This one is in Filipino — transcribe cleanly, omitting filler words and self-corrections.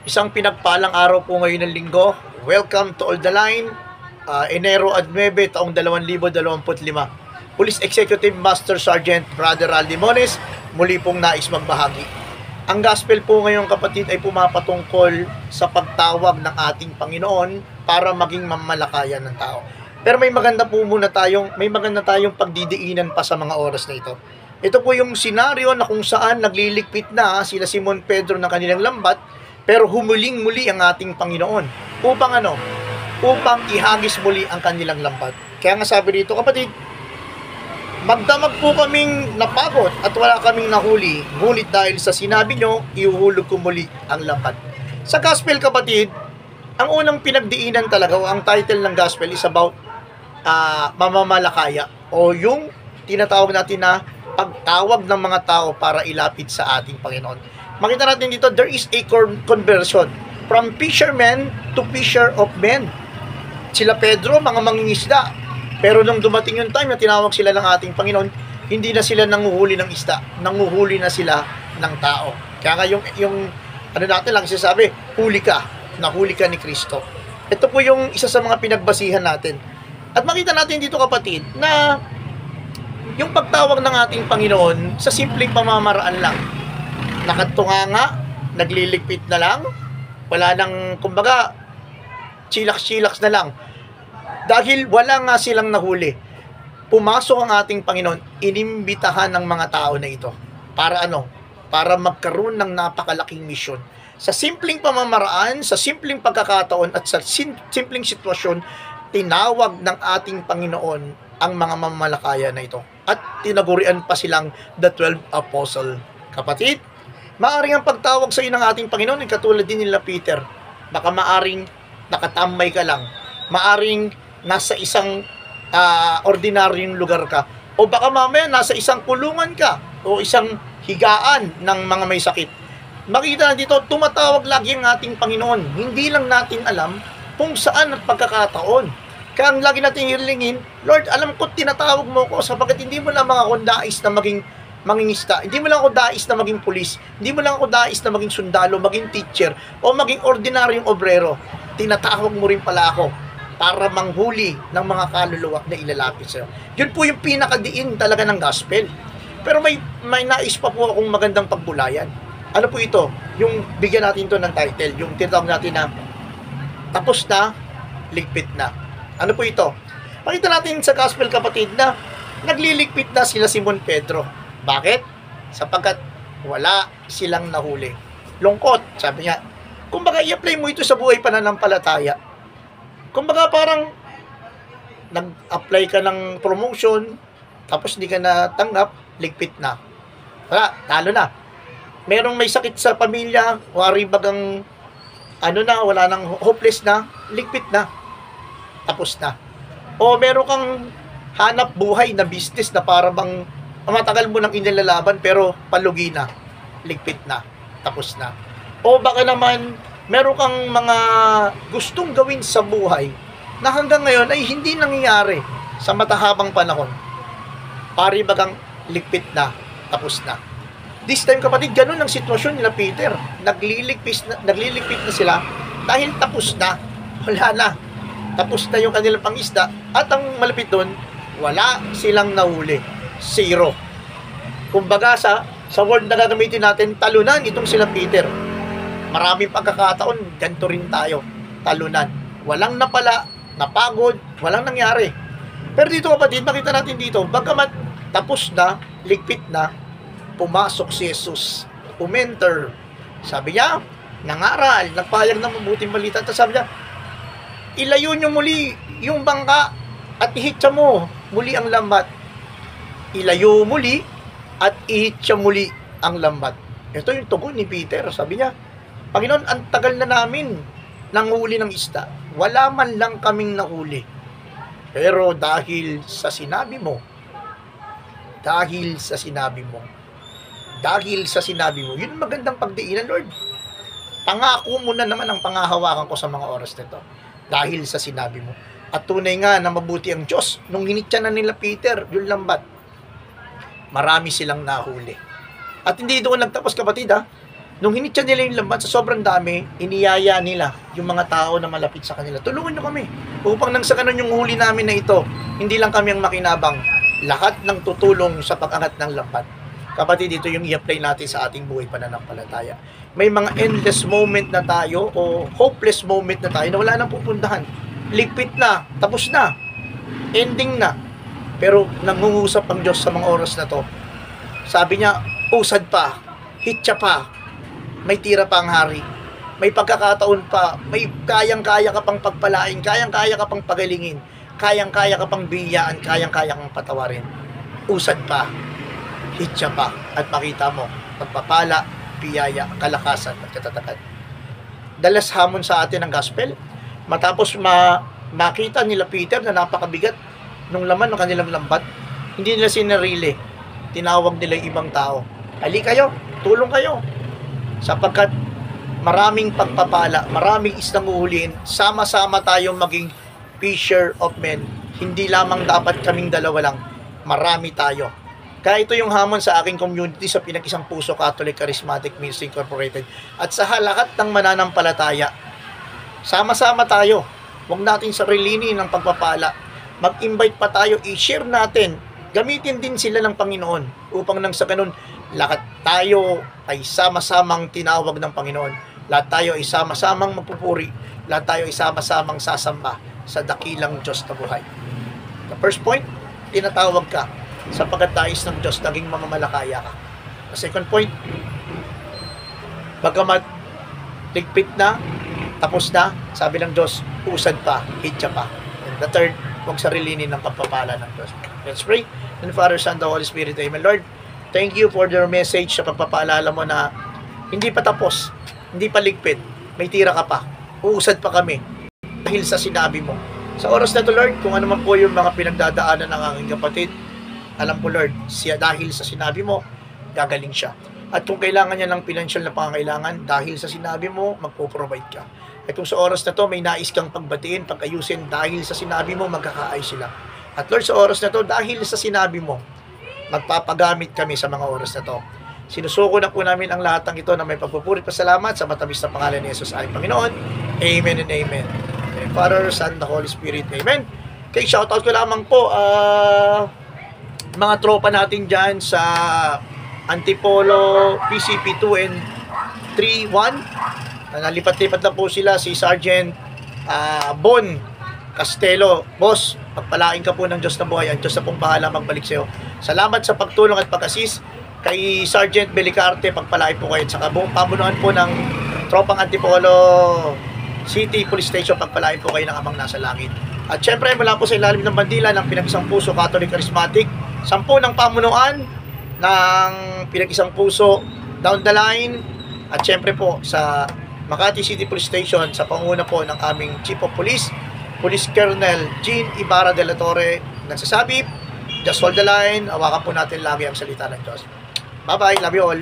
Isang pinagpalang araw po ngayon ng linggo. Welcome to All the Line, Enero 9, taong 2025. Police Executive Master Sergeant Brother Al Limones, muli pong nais magbahagi. Ang gospel po ngayon kapatid ay pumapatungkol sa pagtawag ng ating Panginoon para maging mamalakayan ng tao. Pero may maganda tayong pagdidiinan pa sa mga oras na ito. Ito po yung senaryo na kung saan nagliligpit na sila Simon Pedro ng kanilang lambat, pero humuling-muli ang ating Panginoon upang ihagis muli ang kanilang lambat. Kaya nga sabi dito, kapatid, magdamag po kaming napagod at wala kaming nahuli, ngunit dahil sa sinabi nyo, ihuhulog ko muli ang lambat. Sa gospel, kapatid, ang unang pinagdiinan talaga, o ang title ng gospel is about mamamalakaya, o yung tinatawag natin na pagtawag ng mga tao para ilapit sa ating Panginoon. Makita natin dito, there is a conversion from fishermen to fisher of men. Sila Pedro, mga mangingisda. Pero nung dumating yung time na tinawag sila ng ating Panginoon, hindi na sila nanguhuli ng isda, nanguhuli na sila ng tao. Kaya nga yung ano natin lang sinasabi, nahuli ka ni Kristo. Ito po yung isa sa mga pinagbasihan natin. At makita natin dito kapatid, na yung pagtawag ng ating Panginoon sa simpleng pamamaraan lang. Nakatunganga, nagliligpit na lang, wala nang, kumbaga, chilaks-chilaks na lang. Dahil wala nga silang nahuli, pumasok ang ating Panginoon, inimbitahan ng mga tao na ito. Para ano? Para magkaroon ng napakalaking misyon. Sa simpleng pamamaraan, sa simpleng pagkakataon, at sa simpleng sitwasyon, tinawag ng ating Panginoon ang mga mamamalakaya na ito. At tinagurian pa silang the 12 Apostle. Kapatid, maaring ang pagtawag sa iyo ng ating Panginoon ay katulad din nila Peter. Baka maaring nakatambay ka lang. Maaring nasa isang ordinaryong lugar ka. O baka mamaya nasa isang kulungan ka o isang higaan ng mga may sakit. Makita na dito, tumatawag lagi ang ating Panginoon. Hindi lang natin alam kung saan at pagkakataon. Kaya ang lagi natin hilingin, Lord, alam ko tinatawag mo ko sapagkat hindi mo lang mga kundais na maging mangingista. Hindi mo lang ako dais na maging pulis. Hindi mo lang ako dais na maging sundalo, maging teacher, o maging ordinaryong obrero. Tinatawag mo rin pala ako para manghuli ng mga kaluluwa na ilalapit sa'yo. Yun po yung pinakadiin talaga ng gospel. Pero may nais pa po akong magandang pagbulayan. Ano po ito? Yung bigyan natin to ng title, yung tinatawag natin na tapos na, ligpit na. Ano po ito? Makita natin sa gospel kapatid na nagliligpit na sila Simon Pedro. Bakit? Sapagkat wala silang nahuli. Lungkot, sabi niya. Kumbaga, i-apply mo ito sa buhay pananampalataya. Kumbaga, parang nag-apply ka ng promotion, tapos hindi ka natanggap, ligpit na. Wala, talo na. Merong may sakit sa pamilya, wari bagang wala nang hopeless na, ligpit na. Tapos na. O meron kang hanap buhay na business na para bang matagal mo nang inilalaban pero palugi na, ligpit na, tapos na. O baka naman meron kang mga gustong gawin sa buhay na hanggang ngayon ay hindi nangyayari sa matahabang panahon. Pari bagang ligpit na, tapos na. This time kapatid, ganun ang sitwasyon nila Peter. Nagliligpit na sila dahil tapos na, wala na. Tapos na yung kanilang pangisda at ang malapit doon, wala silang nahuli. Zero. Kumbaga sa word na gagamitin natin, talunan itong sila Peter. Maraming pagkakataon, ganito rin tayo. Talunan. Walang napala, napagod, walang nangyari. Pero dito kapatid, makita natin dito, bagamat tapos na, ligpit na, pumasok si Jesus. Umenter. Sabi niya, nangaral, nagpahayag ng mabuting balita. At sabi niya, ilayo nyo muli yung bangka at ihitsa mo muli ang lambat. Ilayo muli at ihitsa muli ang lambat. Ito yung tugon ni Peter. Sabi niya, Panginoon, ang tagal na namin nanghuli ng isda. Wala man lang kaming nahuli. Pero dahil sa sinabi mo, yun magandang pagdiinan, Lord. Pangako mo na naman ang pangahawakan ko sa mga oras nito. Dahil sa sinabi mo. At tunay nga na mabuti ang Diyos. Nung hinitsa na nila Peter, yung lambat, marami silang nahuli. At hindi doon nagtapos kapatid ha. Nung hinitya nila yung lambat sa sobrang dami, iniyaya nila yung mga tao na malapit sa kanila. Tulungan nyo kami. Upang nang sa kanon yung huli namin na ito, hindi lang kami ang makinabang. Lahat ng tutulong sa pag-angat ng lambat. Kapatid, dito yung i-apply natin sa ating buhay pananampalataya. May mga endless moment na tayo o hopeless moment na tayo na wala nang pupuntahan. Ligpit na, tapos na, ending na. Pero nangungusap ang Diyos sa mga oras na to. Sabi niya, usad pa, hitya pa, may tira pa ang hari, may pagkakataon pa, may kayang-kaya ka pang pagpalain, kayang-kaya ka pang pagalingin, kayang-kaya ka pang biyaan, kayang-kaya kang patawarin. Usad pa, hitya pa, at makita mo, pagpapala, biyaya, kalakasan, at katatagan. Dalas hamon sa atin ang gospel, matapos makita nila Peter na napakabigat nung laman ng kanilang lambat, hindi nila sinarili, tinawag nila yung ibang tao. Ali kayo, tulong kayo. Sapagkat maraming pagpapala, maraming isang uhulihin, sama-sama tayong maging fisher of men. Hindi lamang dapat kaming dalawa lang, marami tayo. Kaya ito yung hamon sa aking community sa Pinag-Isang Puso Catholic Charismatic Ministry Incorporated at sa lahat ng mananampalataya. Sama-sama tayo. Huwag natin sarilinin ng pagpapala. Mag-invite pa tayo, i-share natin. Gamitin din sila ng Panginoon upang nang sa ganun, lahat tayo ay sama-samang tinawag ng Panginoon. Lahat tayo ay sama-samang magpupuri. Lahat tayo ay sama-samang sasamba sa dakilang Diyos na buhay. The first point, tinatawag ka sapagkat nais ng Diyos naging mamamalakaya ka. The second point, bagamat ligpit na, tapos na, sabi ng Diyos, usad pa, hitya pa. And the third, huwag sarilinin ng pagpapala ng Diyos. Let's pray. And Father, Son, the Holy Spirit, Amen. Lord, thank you for your message sa pagpapaalala mo na hindi pa tapos, hindi pa ligpit, may tira ka pa, uusad pa kami dahil sa sinabi mo. Sa oras na to, Lord, kung ano man po yung mga pinagdadaanan ng aking kapatid, alam po, Lord, siya dahil sa sinabi mo, gagaling siya. At kung kailangan niya ng financial na pangangailangan, dahil sa sinabi mo, magpo-provide ka. At kung sa oras na to, may nais kang pagbatiin, pagkayusin, dahil sa sinabi mo, magkakaayos sila. At Lord, sa oras na to, dahil sa sinabi mo, magpapagamit kami sa mga oras na to. Sinusuko na po namin ang lahat ng ito na may pagpupuri pasalamat sa matamis na pangalan ni Jesus ay Panginoon. Amen and amen. And Father, Son, the Holy Spirit. Amen. Okay, shoutout ko lamang po mga tropa natin dyan sa Antipolo PCP 2 and 3-1. Nalipat-lipat na po sila si Sergeant Bon Castelo. Boss, pagpalain ka po ng Diyos na buhay. Ang Diyos na pong bahala magbalik sa iyo. Salamat sa pagtulong at pag-assist kay Sergeant Belicarte. Pagpalain po kayo. Sa buong pamunuan po ng tropang Antipolo City Police Station. Pagpalain po kayo ng Amang nasa langit. At syempre mula po sa ilalim ng bandila ng Pinag-Isang Puso Catholic Charismatic, 10 ng pamunuan ng Pinag-Isang Puso down the line. At syempre po sa Makati City Police Station sa panguna po ng aming Chief of Police, Police Colonel Jean Ibarra de la Torre, nagsasabi, just hold the line, hawakan po natin lagi ang salita ng Diyos. Bye-bye, love you all.